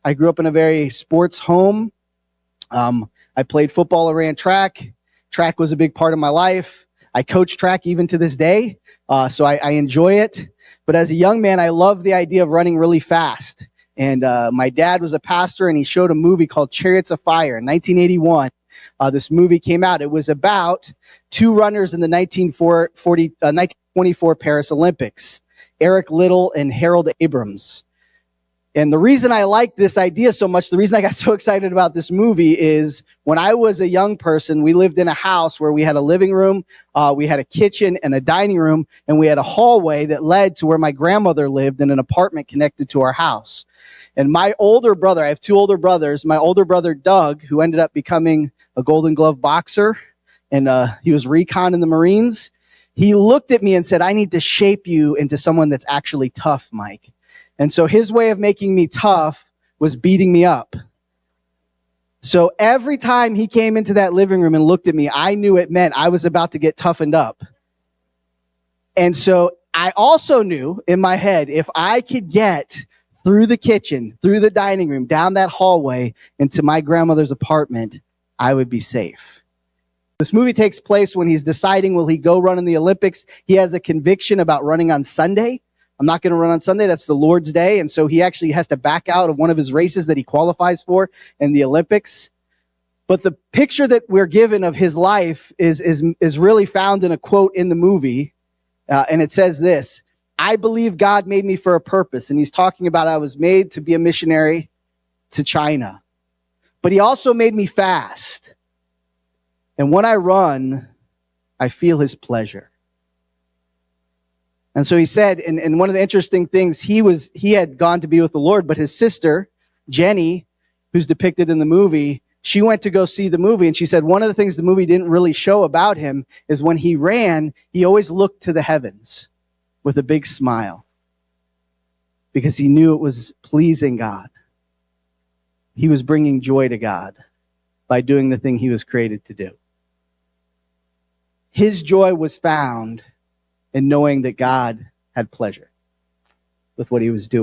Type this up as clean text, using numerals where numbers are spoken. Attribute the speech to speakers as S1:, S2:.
S1: I grew up in a very sports home. I played football, I ran track. Track was a big part of my life. I coach track even to this day, so I enjoy it. But as a young man, I loved the idea of running really fast. And my dad was a pastor, and he showed a movie called Chariots of Fire in 1981. This movie came out. It was about two runners in the 1924 Paris Olympics, Eric Liddell and Harold Abrams. And the reason I like this idea so much, the reason I got so excited about this movie is when I was a young person, we lived in a house where we had a living room, we had a kitchen and a dining room, and we had a hallway that led to where my grandmother lived in an apartment connected to our house. And my older brother, I have two older brothers, my older brother Doug, who ended up becoming a Golden Glove boxer, and he was recon in the Marines, he looked at me and said, "I need to shape you into someone that's actually tough, Mike." And so his way of making me tough was beating me up. So every time he came into that living room and looked at me, I knew it meant I was about to get toughened up. And so I also knew in my head, if I could get through the kitchen, through the dining room, down that hallway into my grandmother's apartment, I would be safe. This movie takes place when he's deciding, will he go run in the Olympics? He has a conviction about running on Sunday. I'm not going to run on Sunday. That's the Lord's day. And so he actually has to back out of one of his races that he qualifies for in the Olympics. But the picture that we're given of his life is really found in a quote in the movie. And it says this: "I believe God made me for a purpose." And he's talking about I was made to be a missionary to China. But he also made me fast. And when I run, I feel his pleasure. And so he said, and one of the interesting things, he had gone to be with the Lord, but his sister, Jenny, who's depicted in the movie, she went to go see the movie, and she said one of the things the movie didn't really show about him is when he ran, he always looked to the heavens with a big smile because he knew it was pleasing God. He was bringing joy to God by doing the thing he was created to do. His joy was found and knowing that God had pleasure with what he was doing.